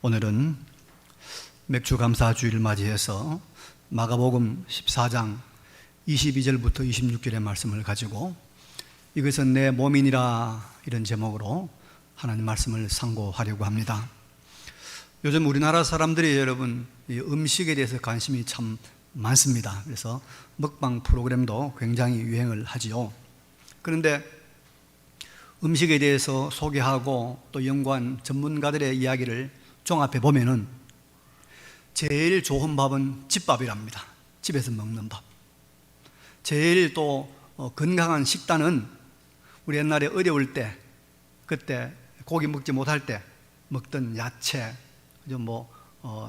오늘은 맥주감사주의를 맞이해서 마가복음 14장 22절부터 26절의 말씀을 가지고 이것은 내 몸이니라 이런 제목으로 하나님 말씀을 상고하려고 합니다. 요즘 우리나라 사람들이 여러분 이 음식에 대해서 관심이 참 많습니다. 그래서 먹방 프로그램도 굉장히 유행을 하지요. 그런데 음식에 대해서 소개하고 또 연구한 전문가들의 이야기를 종합해 보면은 제일 좋은 밥은 집밥이랍니다. 집에서 먹는 밥. 제일 또 건강한 식단은 우리 옛날에 어려울 때, 그때 고기 먹지 못할 때 먹던 야채,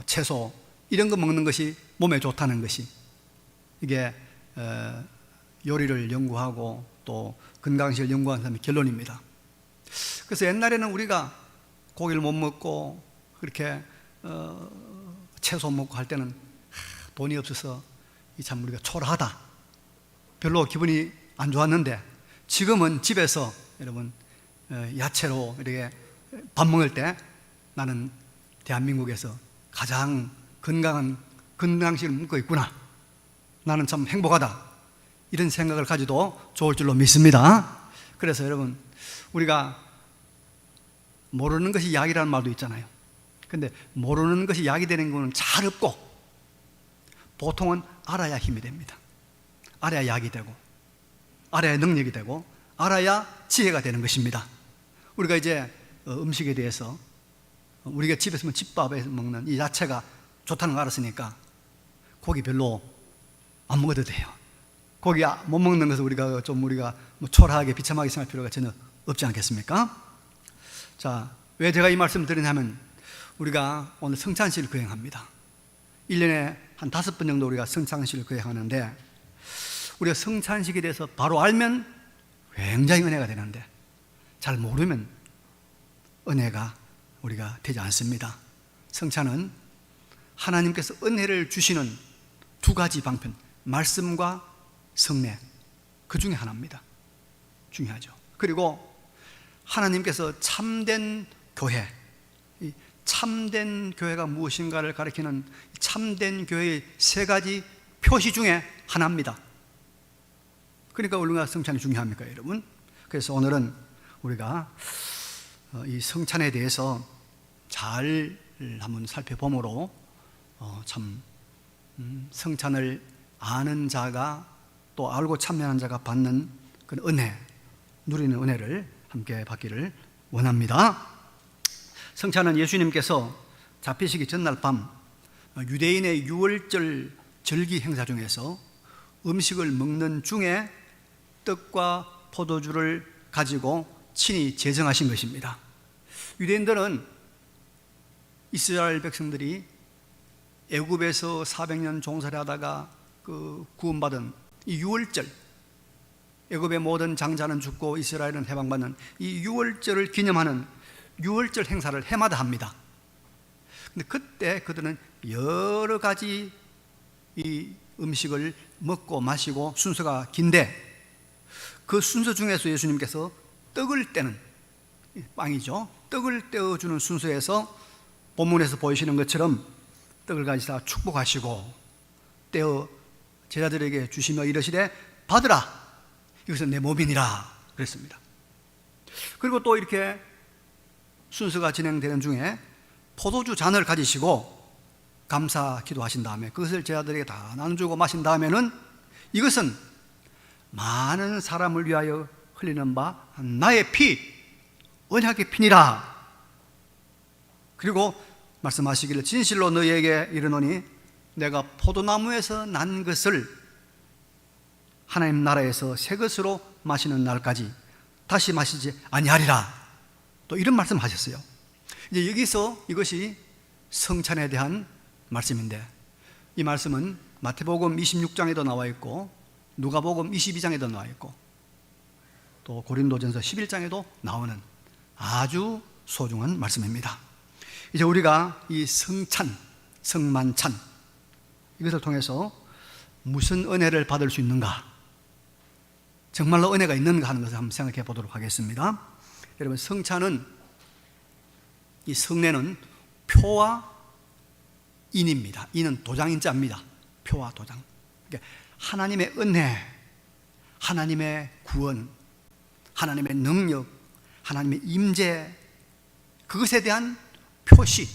채소 이런 거 먹는 것이 몸에 좋다는 것이 이게 요리를 연구하고 또 건강식을 연구한 사람의 결론입니다. 그래서 옛날에는 우리가 고기를 못 먹고 그렇게 채소 먹고 할 때는 돈이 없어서 참 우리가 초라하다, 별로 기분이 안 좋았는데 지금은 집에서 여러분 야채로 이렇게 밥 먹을 때 나는 대한민국에서 가장 건강한 건강식을 먹고 있구나, 나는 참 행복하다, 이런 생각을 가지도 좋을 줄로 믿습니다. 그래서 여러분 우리가 모르는 것이 약이라는 말도 있잖아요. 근데 모르는 것이 약이 되는 것은 잘 없고 보통은 알아야 힘이 됩니다. 알아야 약이 되고 알아야 능력이 되고 알아야 지혜가 되는 것입니다. 우리가 이제 음식에 대해서 우리가 집에서 집밥에서 먹는 이 야채가 좋다는 걸 알았으니까 고기 별로 안 먹어도 돼요. 고기 못 먹는 것을 우리가 초라하게 비참하게 생각할 필요가 전혀 없지 않겠습니까? 자, 왜 제가 이 말씀을 드리냐면 우리가 오늘 성찬식을 거행합니다. 1년에 한 5번 정도 우리가 성찬식을 거행하는데 우리가 성찬식에 대해서 바로 알면 굉장히 은혜가 되는데 잘 모르면 은혜가 우리가 되지 않습니다. 성찬은 하나님께서 은혜를 주시는 두 가지 방편, 말씀과 성례, 그 중에 하나입니다. 중요하죠. 그리고 하나님께서 참된 교회, 참된 교회가 무엇인가를 가리키는 참된 교회의 세 가지 표시 중에 하나입니다. 그러니까 우리가 성찬이 중요합니까, 여러분? 그래서 오늘은 우리가 이 성찬에 대해서 잘 한번 살펴보므로 성찬을 아는 자가 또 알고 참여하는 자가 받는 그 은혜, 누리는 은혜를 함께 받기를 원합니다. 성찬은 예수님께서 잡히시기 전날 밤 유대인의 유월절 절기 행사 중에서 음식을 먹는 중에 떡과 포도주를 가지고 친히 제정하신 것입니다. 유대인들은 이스라엘 백성들이 애굽에서 400년 종살이 하다가 구원받은 이 유월절, 애굽의 모든 장자는 죽고 이스라엘은 해방받는 이 유월절을 기념하는 유월절 행사를 해마다 합니다. 근데 그때 그들은 여러 가지 이 음식을 먹고 마시고 순서가 긴데 그 순서 중에서 예수님께서 떡을 떼는, 빵이죠, 떡을 떼어주는 순서에서 본문에서 보이시는 것처럼 떡을 가지다 축복하시고 떼어 제자들에게 주시며 이르시되 받으라, 이것은 내 몸이니라 그랬습니다. 그리고 또 이렇게 순서가 진행되는 중에 포도주 잔을 가지시고 감사 기도하신 다음에 그것을 제자들에게 다 나눠주고 마신 다음에는 이것은 많은 사람을 위하여 흘리는 바 나의 피, 언약의 피니라. 그리고 말씀하시기를 진실로 너희에게 이르노니 내가 포도나무에서 난 것을 하나님 나라에서 새 것으로 마시는 날까지 다시 마시지 아니하리라. 또 이런 말씀 하셨어요. 이제 여기서 이것이 성찬에 대한 말씀인데 이 말씀은 마태복음 26장에도 나와 있고 누가복음 22장에도 나와 있고 또 고린도전서 11장에도 나오는 아주 소중한 말씀입니다. 이제 우리가 이 성찬, 성만찬 이것을 통해서 무슨 은혜를 받을 수 있는가, 정말로 은혜가 있는가 하는 것을 한번 생각해 보도록 하겠습니다. 여러분 성찬은, 이 성례는 표와 인입니다. 인은 도장인자입니다. 표와 도장. 그러니까 하나님의 은혜, 하나님의 구원, 하나님의 능력, 하나님의 임재, 그것에 대한 표시,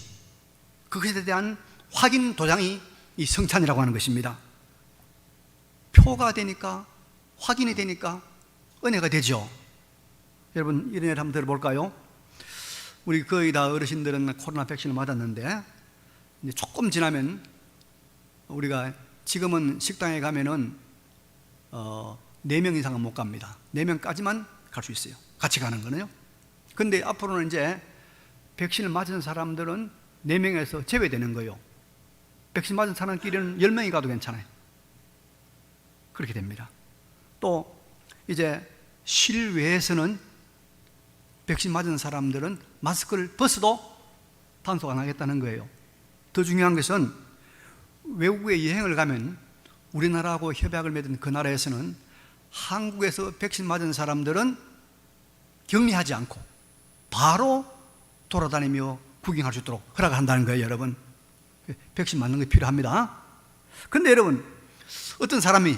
그것에 대한 확인 도장이 이 성찬이라고 하는 것입니다. 표가 되니까, 확인이 되니까 은혜가 되죠. 여러분, 이런 예를 한번 들어볼까요? 우리 거의 다 어르신들은 코로나 백신을 맞았는데, 이제 조금 지나면 우리가 지금은 식당에 가면은 4명 이상은 못 갑니다. 4명까지만 갈 수 있어요. 같이 가는 거는요. 근데 앞으로는 이제 백신을 맞은 사람들은 4명에서 제외되는 거예요. 백신 맞은 사람끼리는 10명이 가도 괜찮아요. 그렇게 됩니다. 또 이제 실외에서는 백신 맞은 사람들은 마스크를 벗어도 단속 안 하겠다는 거예요. 더 중요한 것은 외국에 여행을 가면 우리나라하고 협약을 맺은 그 나라에서는 한국에서 백신 맞은 사람들은 격리하지 않고 바로 돌아다니며 구경할 수 있도록 허락을 한다는 거예요. 여러분, 백신 맞는 게 필요합니다. 그런데 여러분, 어떤 사람이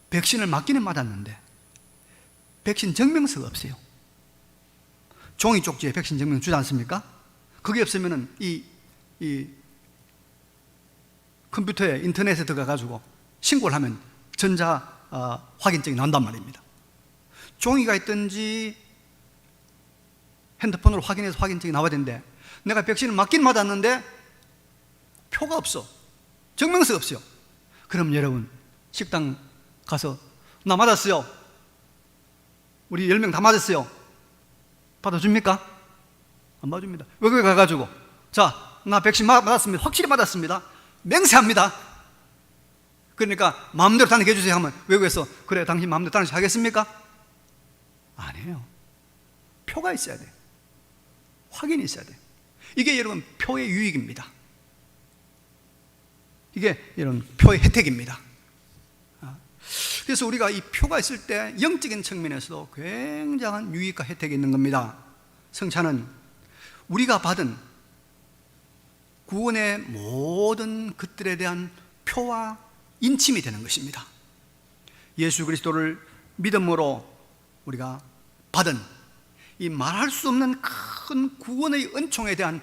백신을 맞기는 맞았는데 백신 증명서가 없어요. 종이 쪽지에 백신 증명서 주지 않습니까? 그게 없으면은 이 컴퓨터에 인터넷에 들어가가지고 신고를 하면 전자 확인증이 나온단 말입니다. 종이가 있든지 핸드폰으로 확인해서 확인증이 나와야 되는데 내가 백신을 맞긴 맞았는데 표가 없어, 증명서가 없어요. 그럼 여러분, 식당 가서 나 맞았어요, 우리 10명 다 맞았어요, 받아줍니까? 안 받아줍니다. 외국에 가가지고 자, 나 백신 맞았습니다, 확실히 맞았습니다, 맹세합니다. 그러니까 마음대로 다니게 해주세요 하면 외국에서 그래 당신 마음대로 다니시 하겠습니까? 아니에요. 표가 있어야 돼요. 확인이 있어야 돼요. 이게 여러분 표의 유익입니다. 이게 여러분 표의 혜택입니다. 그래서 우리가 이 표가 있을 때 영적인 측면에서도 굉장한 유익과 혜택이 있는 겁니다. 성찬은 우리가 받은 구원의 모든 것들에 대한 표와 인침이 되는 것입니다. 예수 그리스도를 믿음으로 우리가 받은 이 말할 수 없는 큰 구원의 은총에 대한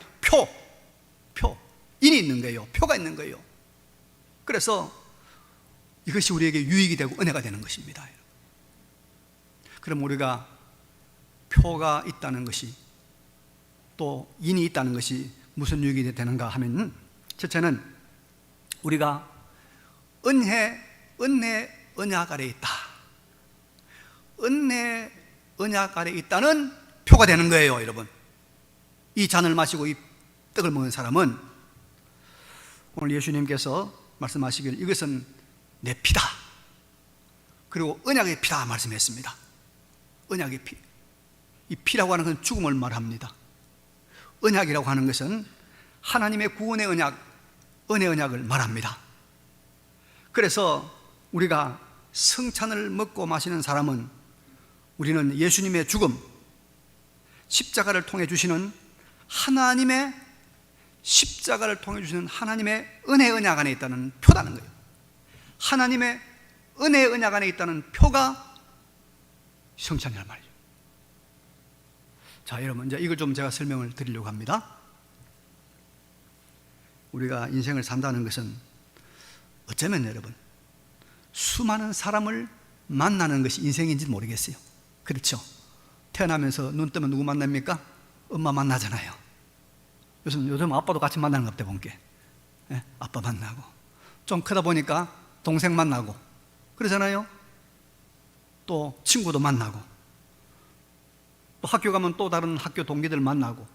인이 있는 거예요. 표가 있는 거예요. 그래서 이것이 우리에게 유익이 되고 은혜가 되는 것입니다. 그럼 우리가 표가 있다는 것이, 또 인이 있다는 것이 무슨 유익이 되는가 하면, 첫째는 우리가 언약 아래에 있다. 은혜 언약 아래에 있다는 표가 되는 거예요. 여러분, 이 잔을 마시고 이 떡을 먹는 사람은 오늘 예수님께서 말씀하시길 이것은 내 피다, 그리고 언약의 피다 말씀했습니다. 언약의 피, 이 피라고 하는 것은 죽음을 말합니다. 언약이라고 하는 것은 하나님의 구원의 언약, 은혜 언약을 말합니다. 그래서 우리가 성찬을 먹고 마시는 사람은 우리는 예수님의 죽음, 십자가를 통해 주시는 하나님의 십자가를 통해 주시는 하나님의 은혜 언약 안에 있다는 표라는 거예요. 하나님의 은혜 언약 안에 있다는 표가 성찬이란 말이죠. 자, 여러분, 이제 이걸 좀 제가 설명을 드리려고 합니다. 우리가 인생을 산다는 것은 어쩌면 여러분 수많은 사람을 만나는 것이 인생인지 모르겠어요. 그렇죠? 태어나면서 눈 뜨면 누구 만납니까? 엄마 만나잖아요. 요즘 아빠도 같이 만나는 것 같아 본게. 예? 아빠 만나고, 좀 크다 보니까 동생 만나고 그러잖아요. 또 친구도 만나고, 또 학교 가면 또 다른 학교 동기들 만나고,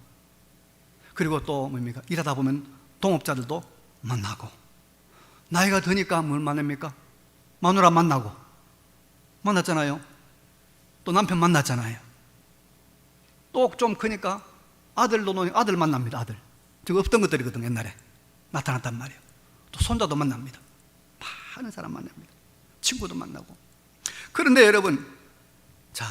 그리고 또 뭡니까? 일하다 보면 동업자들도 만나고, 나이가 드니까 뭘 만납니까? 마누라 만났잖아요. 또 남편 만났잖아요. 또 좀 크니까 아들 만납니다. 아들. 저거 없던 것들이거든. 옛날에 나타났단 말이에요. 또 손자도 만납니다. 많은 사람 만납니다. 친구도 만나고. 그런데 여러분, 자,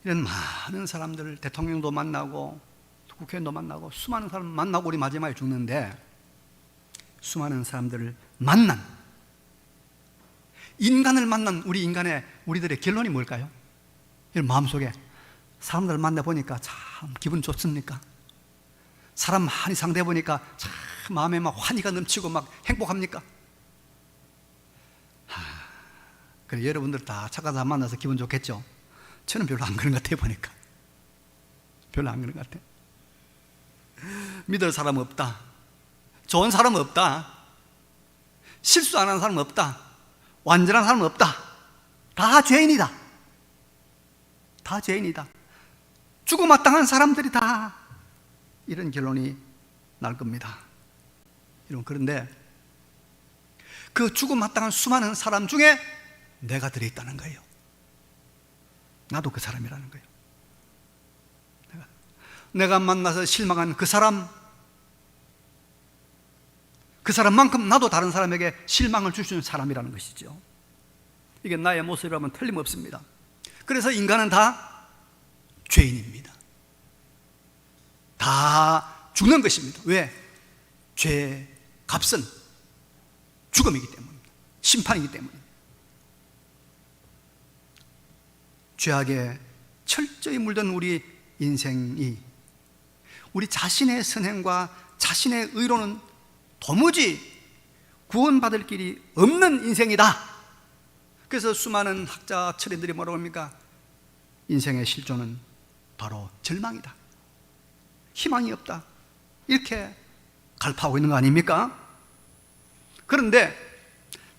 이런 많은 사람들, 대통령도 만나고 국회의원도 만나고 수많은 사람 만나고 우리 마지막에 죽는데, 수많은 사람들을 만난, 인간을 만난 우리들의 결론이 뭘까요? 마음속에 사람들을 만나보니까 참 기분 좋습니까? 사람 많이 상대해보니까 참 마음에 막 환희가 넘치고 막 행복합니까? 그래, 여러분들 다 착한 사람 만나서 기분 좋겠죠? 저는 별로 안 그런 것 같아요. 보니까 별로 안 그런 것 같아요. 믿을 사람 없다, 좋은 사람 없다, 실수 안 하는 사람 없다, 완전한 사람 없다. 다 죄인이다. 다 죄인이다. 죽어마땅한 사람들이 다, 이런 결론이 날 겁니다. 여러분, 그런데 그 죽어마땅한 수많은 사람 중에 내가 들어있다는 거예요. 나도 그 사람이라는 거예요. 내가 만나서 실망한 그 사람만큼 나도 다른 사람에게 실망을 줄 수 있는 사람이라는 것이죠. 이게 나의 모습이라면 틀림없습니다. 그래서 인간은 다 죄인입니다. 다 죽는 것입니다. 왜? 죄의 값은 죽음이기 때문입니다. 심판이기 때문입니다. 죄악에 철저히 물든 우리 인생이 우리 자신의 선행과 자신의 의로는 도무지 구원받을 길이 없는 인생이다. 그래서 수많은 학자 철인들이 뭐라고 합니까? 인생의 실존은 바로 절망이다, 희망이 없다, 이렇게 갈파하고 있는 거 아닙니까? 그런데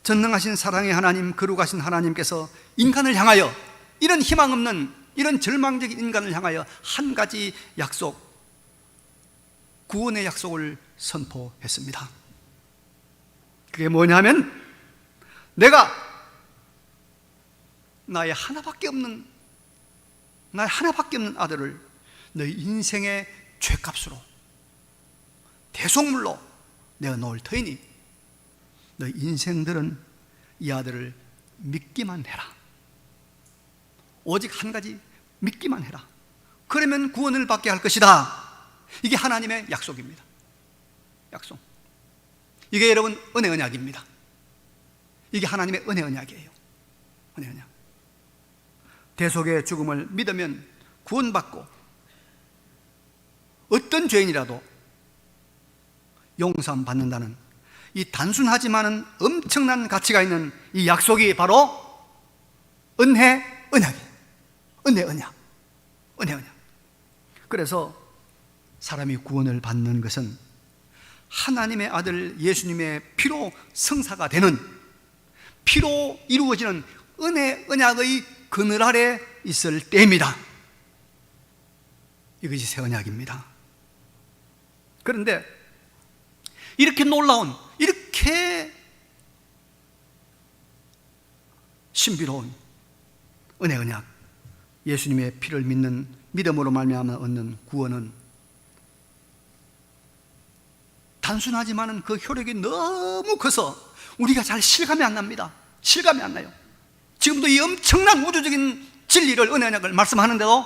전능하신 사랑의 하나님, 거룩하신 하나님께서 인간을 향하여, 이런 희망 없는, 이런 절망적인 인간을 향하여 한 가지 약속, 구원의 약속을 선포했습니다. 그게 뭐냐면, 내가 나의 하나밖에 없는 아들을 너희 인생의 죄값으로, 대속물로 내가 놓을 터이니 너희 인생들은 이 아들을 믿기만 해라. 오직 한 가지, 믿기만 해라. 그러면 구원을 받게 할 것이다. 이게 하나님의 약속입니다. 약속. 이게 여러분 은혜 언약입니다. 이게 하나님의 은혜 언약이에요. 은혜 언약. 대속의 죽음을 믿으면 구원받고 어떤 죄인이라도 용서함 받는다는 이 단순하지만은 엄청난 가치가 있는 이 약속이 바로 은혜 언약이에요. 은혜 언약. 은혜 언약. 그래서 사람이 구원을 받는 것은 하나님의 아들 예수님의 피로 성사가 되는, 피로 이루어지는 은혜 언약의 그늘 아래 있을 때입니다. 이것이 새 언약입니다. 그런데 이렇게 놀라운, 이렇게 신비로운 은혜 언약, 예수님의 피를 믿는 믿음으로 말미암아 얻는 구원은 단순하지만은 그 효력이 너무 커서 우리가 잘 실감이 안 납니다. 실감이 안 나요. 지금도 이 엄청난 우주적인 진리를, 은혜 언약을 말씀하는데도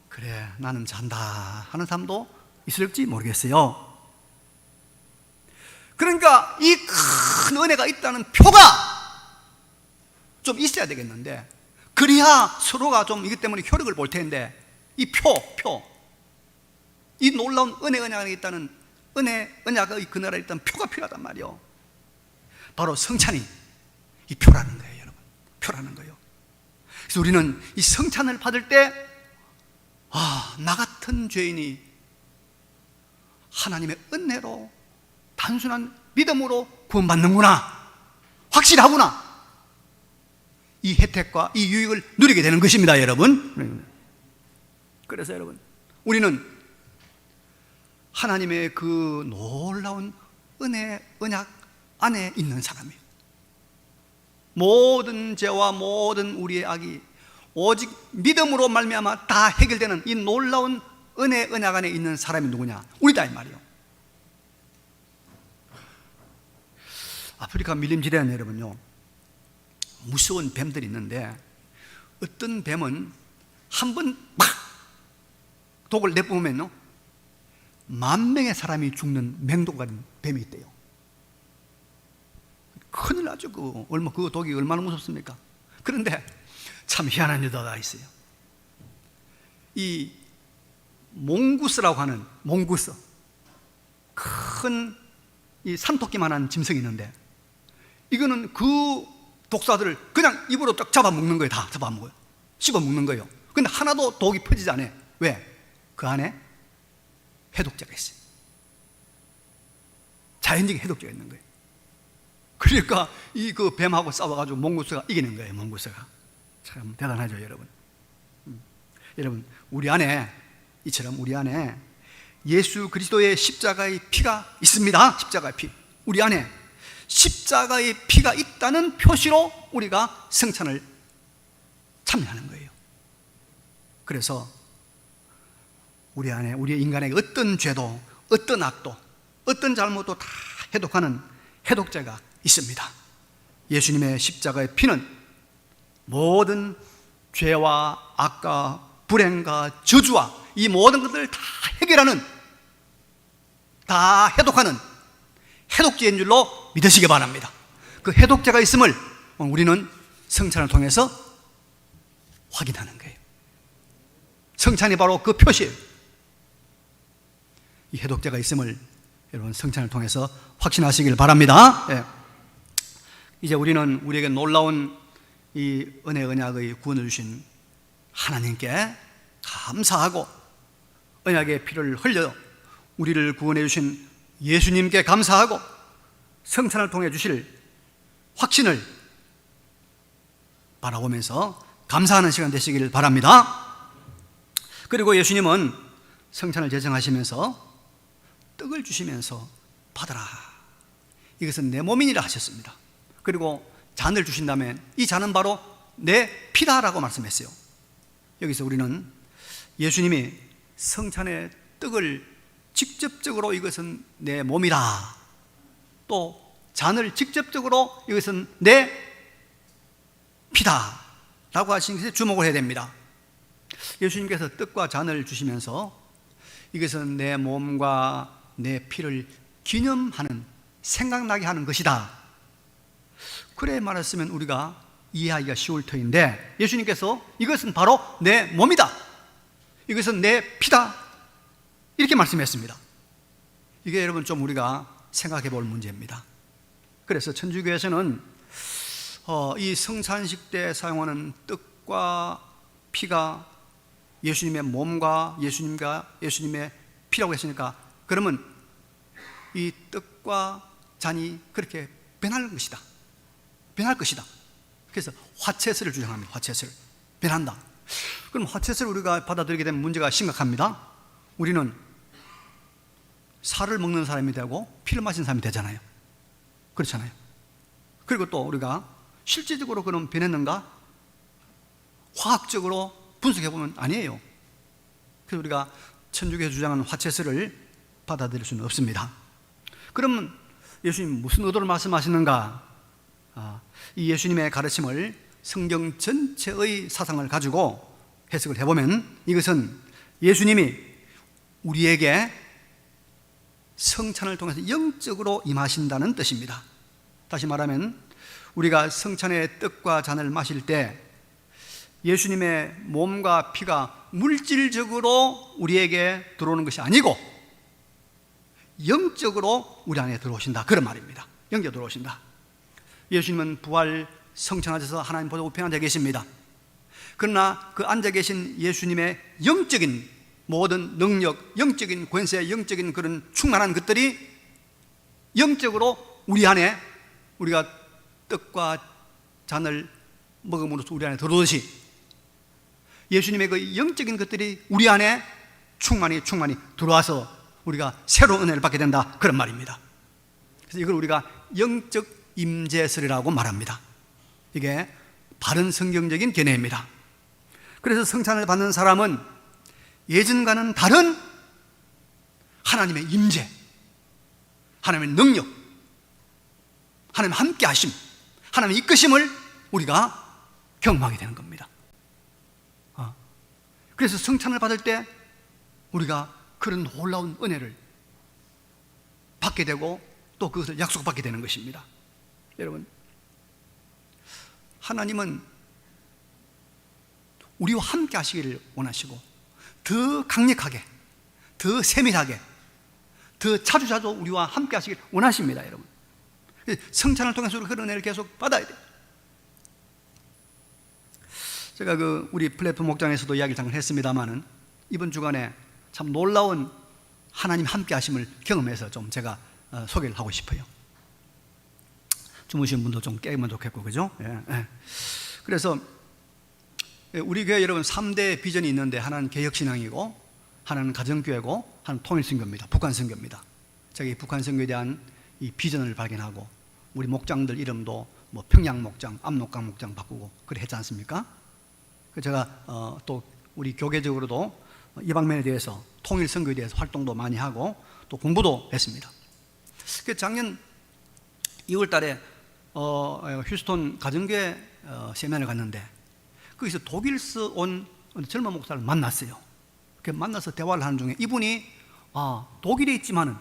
그래 나는 잔다 하는 사람도 있을지 모르겠어요. 그러니까 이 큰 은혜가 있다는 표가 좀 있어야 되겠는데, 그래야 서로가 좀 이것 때문에 효력을 볼 텐데, 이 이 놀라운 은혜 언약이 있다는, 은혜 언약의 그늘에 있던 표가 필요하단 말이요. 바로 성찬이 이 표라는 거예요, 여러분. 표라는 거예요. 그래서 우리는 이 성찬을 받을 때, 나 같은 죄인이 하나님의 은혜로, 단순한 믿음으로 구원받는구나, 확실하구나, 이 혜택과 이 유익을 누리게 되는 것입니다, 여러분. 그래서 여러분, 우리는 하나님의 그 놀라운 은혜 언약 안에 있는 사람이에요. 모든 죄와 모든 우리의 악이 오직 믿음으로 말미암아 다 해결되는 이 놀라운 은혜 언약 안에 있는 사람이 누구냐? 우리다, 이 말이에요. 아프리카 밀림지대는 여러분요, 무서운 뱀들이 있는데, 어떤 뱀은 한 번 막 독을 내뿜으면요 10,000명의 사람이 죽는 맹독 같은 뱀이 있대요. 큰일 나죠. 그 독이 얼마나 무섭습니까? 그런데 참 희한한 여자가 있어요. 이 몽구스라고 하는 몽구스, 큰 이 산토끼만한 짐승이 있는데, 이거는 그 독사들을 그냥 입으로 딱 잡아먹는 거예요. 다 잡아먹어요. 씹어먹는 거예요. 근데 하나도 독이 퍼지지 않아요. 왜? 그 안에 해독제가 있어요. 자연적인 해독제가 있는 거예요. 그러니까 이 그 뱀하고 싸워가지고 몽구스가 이기는 거예요. 몽구스가 참 대단하죠, 여러분. 여러분, 우리 안에 이처럼 우리 안에 예수 그리스도의 십자가의 피가 있습니다. 십자가의 피. 우리 안에 십자가의 피가 있다는 표시로 우리가 성찬을 참여하는 거예요. 그래서 우리 안에 우리의 인간에게 어떤 죄도, 어떤 악도, 어떤 잘못도 다 해독하는 해독제가 있습니다. 예수님의 십자가의 피는 모든 죄와 악과 불행과 저주와 이 모든 것들을 다 해결하는, 다 해독하는 해독제인 줄로 믿으시기 바랍니다. 그 해독제가 있음을 우리는 성찬을 통해서 확인하는 거예요. 성찬이 바로 그 표시예요. 이 해독제가 있음을 여러분 성찬을 통해서 확신하시길 바랍니다. 예. 이제 우리는 우리에게 놀라운 이 은혜 언약의 구원을 주신 하나님께 감사하고, 언약의 피를 흘려 우리를 구원해 주신 예수님께 감사하고, 성찬을 통해 주실 확신을 바라보면서 감사하는 시간 되시길 바랍니다. 그리고 예수님은 성찬을 제정하시면서 떡을 주시면서 받아라, 이것은 내 몸이니라 하셨습니다. 그리고 잔을 주신다면 이 잔은 바로 내 피다라고 말씀했어요. 여기서 우리는 예수님이 성찬의 떡을 직접적으로 이것은 내 몸이라, 또 잔을 직접적으로 이것은 내 피다 라고 하신 것에 주목을 해야 됩니다. 예수님께서 떡과 잔을 주시면서 이것은 내 몸과 내 피를 기념하는, 생각나게 하는 것이다, 그래 말했으면 우리가 이해하기가 쉬울 터인데, 예수님께서 이것은 바로 내 몸이다, 이것은 내 피다, 이렇게 말씀했습니다. 이게 여러분 좀 우리가 생각해 볼 문제입니다. 그래서 천주교에서는 이 성찬식 때 사용하는 떡과 피가 예수님의 몸과 예수님의 피라고 했으니까, 그러면 이 떡과 잔이 그렇게 변할 것이다, 변할 것이다. 그래서 화채슬을 주장합니다. 화채슬, 변한다. 그럼 화채슬을 우리가 받아들이게 되면 문제가 심각합니다. 우리는 살을 먹는 사람이 되고 피를 마시는 사람이 되잖아요. 그렇잖아요. 그리고 또 우리가 실제적으로 그럼 변했는가? 화학적으로 분석해보면 아니에요. 그래서 우리가 천주교에서 주장하는 화채슬을 받아들일 수는 없습니다. 그러면 예수님 무슨 의도를 말씀하시는가? 이 예수님의 가르침을 성경 전체의 사상을 가지고 해석을 해보면, 이것은 예수님이 우리에게 성찬을 통해서 영적으로 임하신다는 뜻입니다. 다시 말하면 우리가 성찬의 떡과 잔을 마실 때 예수님의 몸과 피가 물질적으로 우리에게 들어오는 것이 아니고 영적으로 우리 안에 들어오신다, 그런 말입니다. 영적으로 들어오신다. 예수님은 부활 성천하셔서 하나님 보좌 우편에 앉아 계십니다. 그러나 그 앉아 계신 예수님의 영적인 모든 능력, 영적인 권세, 영적인 그런 충만한 것들이 영적으로 우리 안에, 우리가 떡과 잔을 먹음으로써 우리 안에 들어오듯이 예수님의 그 영적인 것들이 우리 안에 충만히 들어와서 우리가 새로운 은혜를 받게 된다, 그런 말입니다. 그래서 이걸 우리가 영적 임재설이라고 말합니다. 이게 바른 성경적인 견해입니다. 그래서 성찬을 받는 사람은 예전과는 다른 하나님의 임재, 하나님의 능력, 하나님의 함께 하심, 하나님의 이끄심을 우리가 경험하게 되는 겁니다. 그래서 성찬을 받을 때 우리가 그런 놀라운 은혜를 받게 되고 또 그것을 약속받게 되는 것입니다. 여러분, 하나님은 우리와 함께 하시기를 원하시고 더 강력하게, 더 세밀하게, 더 자주자주 우리와 함께 하시기를 원하십니다. 여러분, 성찬을 통해서 그런 은혜를 계속 받아야 돼요. 제가 우리 플랫폼 목장에서도 이야기를 잠깐 했습니다마는 이번 주간에 참 놀라운 하나님 함께 하심을 경험해서 좀 제가 소개를 하고 싶어요. 주무신 분도 좀 깨면 좋겠고, 그죠? 예. 그래서 우리 교회 여러분 3대 비전이 있는데, 하나는 개혁신앙이고, 하나는 가정교회고, 하나는 통일선교입니다. 북한선교입니다. 제가 이 북한선교에 대한 이 비전을 발견하고 우리 목장들 이름도 뭐 평양목장, 압록강 목장 바꾸고 그래 했지 않습니까? 그래서 제가 또 우리 교계적으로도 이 방면에 대해서, 통일선교에 대해서 활동도 많이 하고 또 공부도 했습니다. 그 작년 2월 달에 휴스턴 가정교회 세미나를 갔는데, 거기서 독일에서 온 젊은 목사를 만났어요. 그 만나서 대화를 하는 중에 이분이 독일에 있지만은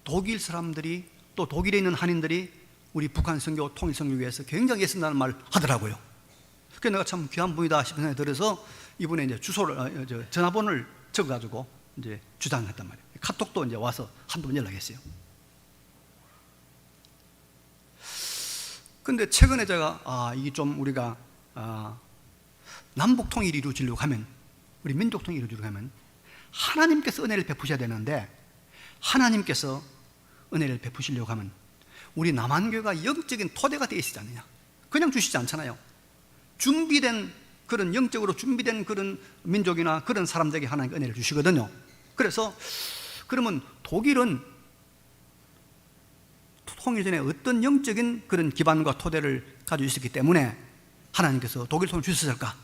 독일 사람들이, 또 독일에 있는 한인들이 우리 북한 선교, 통일 선교 위해서 굉장히 애쓴다는 말을 하더라고요. 그래서 내가 참 귀한 분이다 싶은 생각이 들어서 이분의 이제 주소를, 전화번호를 적어가지고 이제 주장했단 말이에요. 카톡도 이제 와서 한두 번 연락했어요. 근데 최근에 제가 이게 좀 우리가 남북 통일이 이루어지려고 하면, 우리 민족 통일이 이루어지려고 하면 하나님께서 은혜를 베푸셔야 되는데, 하나님께서 은혜를 베푸시려고 하면 우리 남한교회가 영적인 토대가 되어 있지 않느냐. 그냥 주시지 않잖아요. 준비된, 그런 영적으로 준비된 그런 민족이나 그런 사람들에게 하나님께 은혜를 주시거든요. 그래서 그러면 독일은 통일 전에 어떤 영적인 그런 기반과 토대를 가지고 있었기 때문에 하나님께서 독일 통일 주셨을까?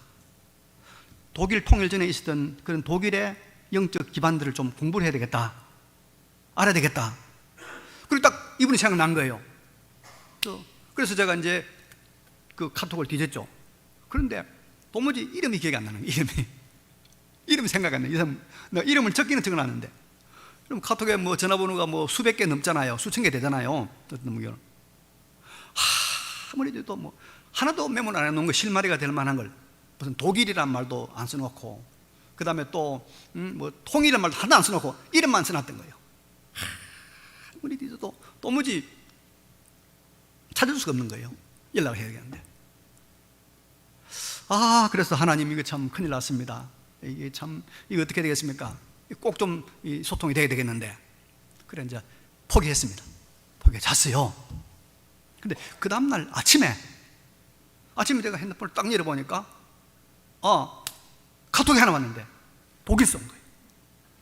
독일 통일 전에 있었던 그런 독일의 영적 기반들을 좀 공부를 해야 되겠다, 알아야 되겠다. 그리고 딱 이분이 생각난 거예요. 그래서 제가 이제 그 카톡을 뒤졌죠. 그런데 도무지 이름이 기억이 안 나는 거예요. 이름이 생각이 안 나요. 내가 이름을 적기는 적어놨는데, 그럼 카톡에 뭐 전화번호가 뭐 수백 개 넘잖아요. 수천 개 되잖아요. 아무래도 뭐 하나도 메모를 안 해놓은 거, 실마리가 될 만한 걸, 무슨 독일이란 말도 안 써놓고, 그 다음에 또 뭐 통일이란 말도 하나도 안 써놓고 이름만 써놨던 거예요. 아무래도 도무지 찾을 수가 없는 거예요. 연락을 해야 되는데. 그래서 하나님, 이거 참 큰일 났습니다. 이게 참, 이거 어떻게 되겠습니까? 꼭 좀 소통이 돼야 되겠는데. 그래 이제 포기했습니다. 잤어요. 근데 그 다음날 아침에 제가 핸드폰을 딱 열어보니까 카톡이 하나 왔는데 독일서인 거예요.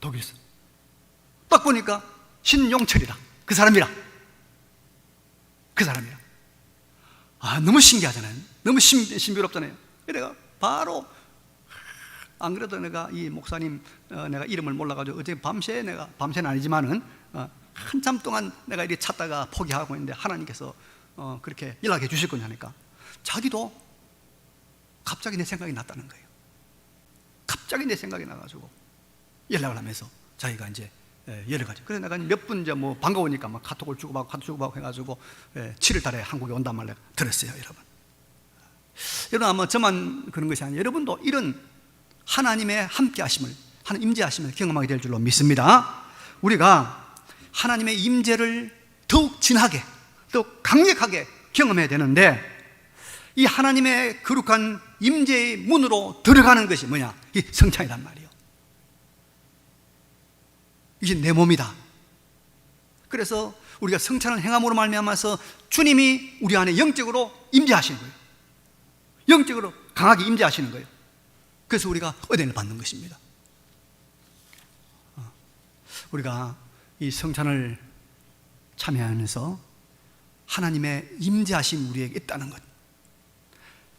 독일서. 딱 보니까 신용철이라, 그 사람이라. 너무 신기하잖아요. 너무 신비롭잖아요. 내가 바로, 안 그래도 내가 이 목사님 내가 이름을 몰라가지고 어제 밤새는 아니지만은 한참 동안 내가 이렇게 찾다가 포기하고 있는데, 하나님께서 그렇게 연락해 주실 거냐니까 자기도 갑자기 내 생각이 났다는 거예요. 갑자기 내 생각이 나가지고 연락을 하면서 자기가 이제 여러 가지, 그래서 내가 몇 분 이제 뭐 반가우니까 막 카톡을 주고받고 해가지고 7월 달에 한국에 온단 말을 들었어요. 여러분 아마 저만 그런 것이 아니에요. 여러분도 이런 하나님의 함께 하심을, 하나님 임재하심을 경험하게 될 줄로 믿습니다. 우리가 하나님의 임재를 더욱 진하게, 더욱 강력하게 경험해야 되는데, 이 하나님의 거룩한 임재의 문으로 들어가는 것이 뭐냐? 이 성찬이란 말이에요. 이게 내 몸이다. 그래서 우리가 성찬을 행함으로 말미암아서 주님이 우리 안에 영적으로 임재하시는 거예요. 영적으로 강하게 임재하시는 거예요. 그래서 우리가 은혜를 받는 것입니다. 우리가 이 성찬을 참여하면서 하나님의 임재하심 우리에게 있다는 것,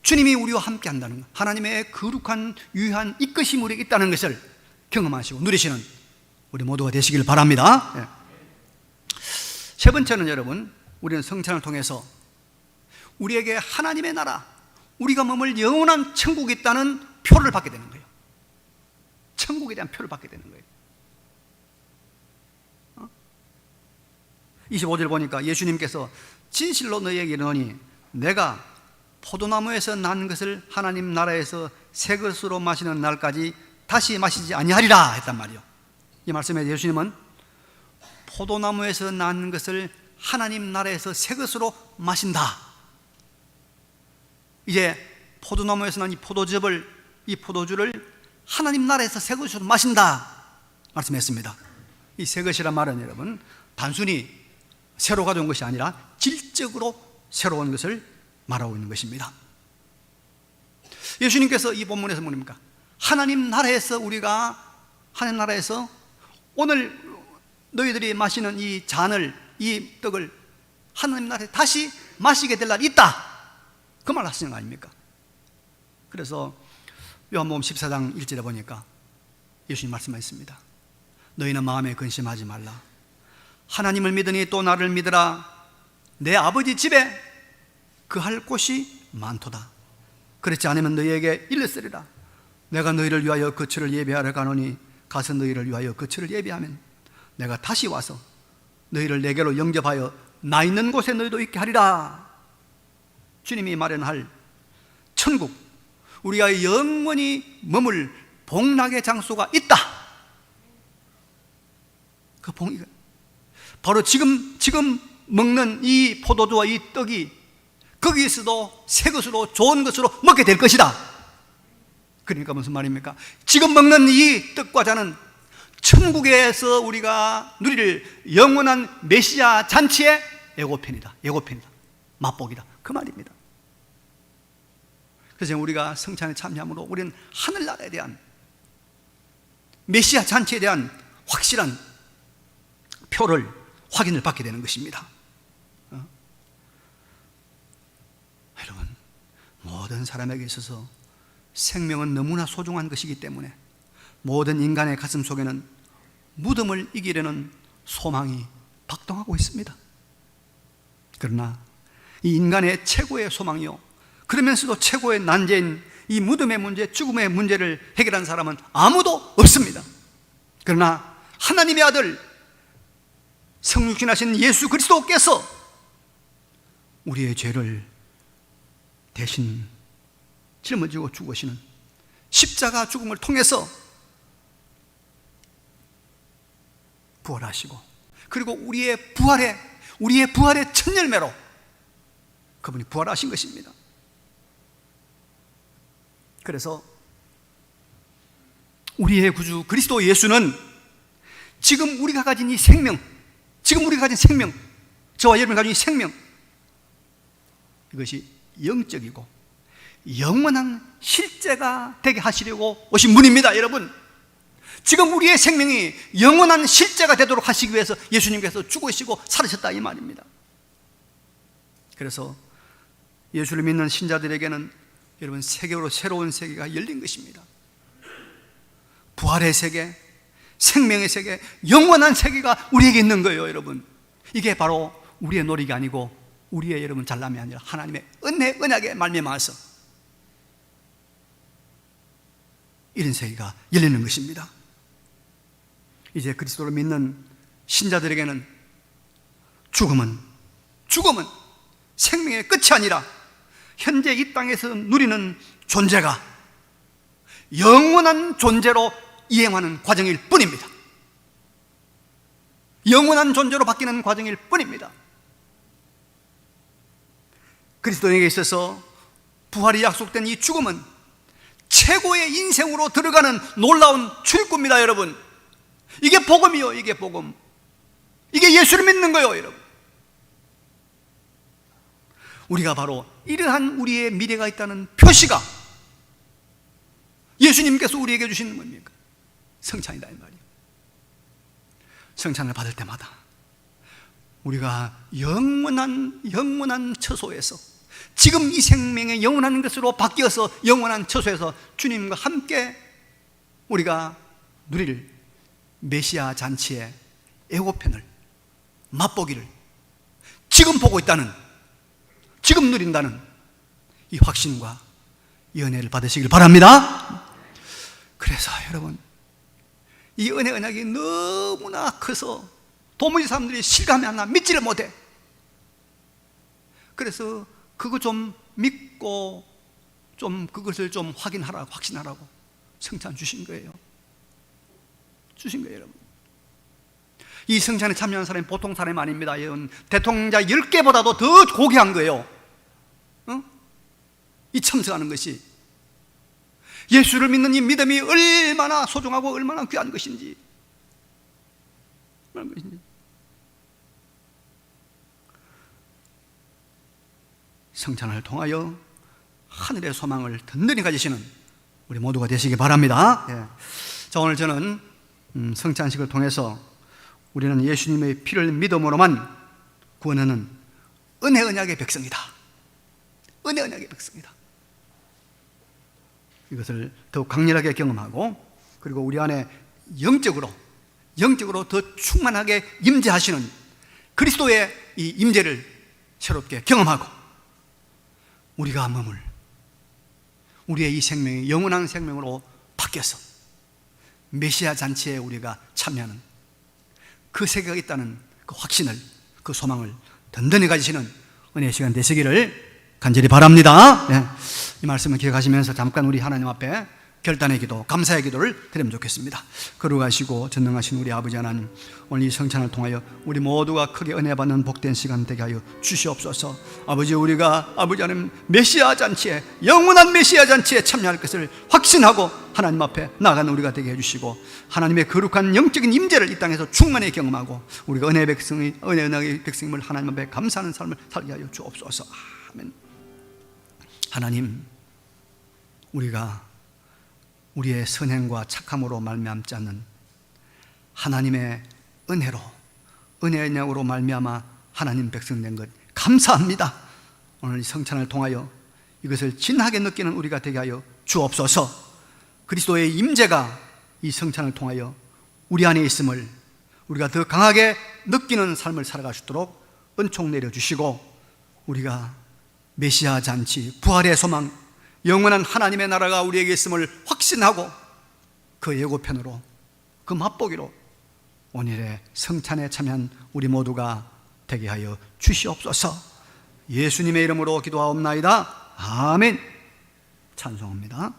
주님이 우리와 함께 한다는 것, 하나님의 거룩한 유한 이끄심 우리에게 있다는 것을 경험하시고 누리시는 우리 모두가 되시길 바랍니다. 세 번째는 여러분, 우리는 성찬을 통해서 우리에게 하나님의 나라, 우리가 머물 영원한 천국이 있다는 표를 받게 되는 거예요. 천국이 천국에 대한 표를 받게 되는 거예요. 25절 보니까 예수님께서 진실로 너희에게 이르노니 내가 포도나무에서 난 것을 하나님 나라에서 새 것으로 마시는 날까지 다시 마시지 아니하리라 했단 말이요. 이 말씀에 예수님은 포도나무에서 난 것을 하나님 나라에서 새 것으로 마신다. 이제 포도나무에서 난 이 포도주를 하나님 나라에서 새 것으로 마신다 말씀했습니다. 이 새 것이란 말은 여러분 단순히 새로 가져온 것이 아니라 질적으로 새로운 것을 말하고 있는 것입니다. 예수님께서 이 본문에서 뭡니까? 하나님 나라에서 오늘 너희들이 마시는 이 잔을, 이 떡을 하나님 나라에 다시 마시게 될 날이 있다, 그 말 하시는 거 아닙니까? 그래서 요한복음 14장 1절에 보니까 예수님 말씀하셨습니다. 너희는 마음에 근심하지 말라. 하나님을 믿으니 또 나를 믿으라. 내 아버지 집에 그할 곳이 많도다. 그렇지 않으면 너희에게 일렀으리라. 내가 너희를 위하여 거처를 예비하러 가노니 가서 너희를 위하여 거처를 예비하면 내가 다시 와서 너희를 내게로 영접하여 나 있는 곳에 너희도 있게 하리라. 주님이 마련할 천국, 우리가 영원히 머물 복락의 장소가 있다. 그 복이 바로 지금 먹는 이 포도주와 이 떡이 거기에서도 새 것으로 좋은 것으로 먹게 될 것이다. 그러니까 무슨 말입니까? 지금 먹는 이 떡과 잔은 천국에서 우리가 누릴 영원한 메시아 잔치의 예고편이다. 맛복이다. 그 말입니다. 그래서 우리가 성찬에 참여함으로 우리는 하늘나라에 대한 메시아 잔치에 대한 확실한 표를 확인을 받게 되는 것입니다. 여러분, 모든 사람에게 있어서 생명은 너무나 소중한 것이기 때문에 모든 인간의 가슴 속에는 무덤을 이기려는 소망이 박동하고 있습니다. 그러나 이 인간의 최고의 소망이요, 그러면서도 최고의 난제인 이 무덤의 문제, 죽음의 문제를 해결한 사람은 아무도 없습니다. 그러나 하나님의 아들 성육신하신 예수 그리스도께서 우리의 죄를 대신 짊어지고 죽으시는 십자가 죽음을 통해서 부활하시고, 그리고 우리의 부활의 첫 열매로 그분이 부활하신 것입니다. 그래서 우리의 구주 그리스도 예수는 지금 우리가 가진 이 생명, 저와 여러분이 가진 이 생명, 이것이 영적이고 영원한 실제가 되게 하시려고 오신 분입니다. 여러분, 지금 우리의 생명이 영원한 실제가 되도록 하시기 위해서 예수님께서 죽으시고 살으셨다, 이 말입니다. 그래서 예수를 믿는 신자들에게는 여러분 세계로 새로운 세계가 열린 것입니다. 부활의 세계, 생명의 세계, 영원한 세계가 우리에게 있는 거예요. 여러분, 이게 바로 우리의 노력이 아니고 우리의 여러분 잘남이 아니라 하나님의 은혜, 언약에 말미암아서 이런 세계가 열리는 것입니다. 이제 그리스도를 믿는 신자들에게는 죽음은 생명의 끝이 아니라 현재 이 땅에서 누리는 존재가 영원한 존재로 이행하는 과정일 뿐입니다. 영원한 존재로 바뀌는 과정일 뿐입니다. 그리스도인에게 있어서 부활이 약속된 이 죽음은 최고의 인생으로 들어가는 놀라운 출입구입니다. 여러분, 이게 복음이요, 이게 복음. 이게 예수를 믿는 거예요. 여러분, 우리가 바로 이러한 우리의 미래가 있다는 표시가 예수님께서 우리에게 주시는 겁니까? 성찬이다, 이 말이에요. 성찬을 받을 때마다 우리가 영원한 처소에서, 지금 이 생명의 영원한 것으로 바뀌어서 영원한 처소에서 주님과 함께 우리가 누릴 메시아 잔치의 예고편을, 맛보기를 지금 보고 있다는, 지금 누린다는 이 확신과 이 은혜를 받으시길 바랍니다. 그래서 여러분, 이 은혜 언약이 너무나 커서 도무지 사람들이 실감이 안 나, 믿지를 못해. 그래서 그거 좀 믿고 좀 그것을 좀 확인하라고, 확신하라고 성찬 주신 거예요. 주신 거예요, 여러분. 이 성찬에 참여한 사람이 보통 사람이 아닙니다. 대통령자 10개보다도 더 고귀한 거예요. 이 참석하는 것이 예수를 믿는 이 믿음이 얼마나 소중하고 얼마나 귀한 것인지. 성찬을 통하여 하늘의 소망을 든든히 가지시는 우리 모두가 되시기 바랍니다. 자, 오늘 저는 성찬식을 통해서 우리는 예수님의 피를 믿음으로만 구원하는 은혜 언약의 백성이다. 은혜 언약의 백성이다. 이것을 더욱 강렬하게 경험하고, 그리고 우리 안에 영적으로 더 충만하게 임재하시는 그리스도의 이 임재를 새롭게 경험하고, 우리가 머물 우리의 이 생명이 영원한 생명으로 바뀌어서 메시아 잔치에 우리가 참여하는 그 세계가 있다는 그 확신을, 그 소망을 든든히 가지시는 은혜의 시간 되시기를 간절히 바랍니다. 이 말씀을 기억하시면서 잠깐 우리 하나님 앞에 결단의 기도, 감사의 기도를 드리면 좋겠습니다. 거룩하시고 전능하신 우리 아버지 하나님, 오늘 이 성찬을 통하여 우리 모두가 크게 은혜 받는 복된 시간 되게 하여 주시옵소서. 아버지, 우리가 아버지 하나님 메시아 잔치에, 영원한 메시아 잔치에 참여할 것을 확신하고 하나님 앞에 나아가는 우리가 되게 해주시고, 하나님의 거룩한 영적인 임재를 이 땅에서 충만히 경험하고, 우리가 은혜의 백성임을 하나님 앞에 감사하는 삶을 살게 하여 주옵소서. 아멘. 하나님, 우리가 우리의 선행과 착함으로 말미암지 않는 하나님의 은혜로, 은혜의 영으로 말미암아 하나님 백성 된 것 감사합니다. 오늘 이 성찬을 통하여 이것을 진하게 느끼는 우리가 되게 하여 주옵소서. 그리스도의 임재가 이 성찬을 통하여 우리 안에 있음을 우리가 더 강하게 느끼는 삶을 살아갈 수 있도록 은총 내려주시고, 우리가 메시아 잔치, 부활의 소망, 영원한 하나님의 나라가 우리에게 있음을 확신하고 그 예고편으로, 그 맛보기로 오늘의 성찬에 참여한 우리 모두가 되게 하여 주시옵소서. 예수님의 이름으로 기도하옵나이다. 아멘. 찬송합니다.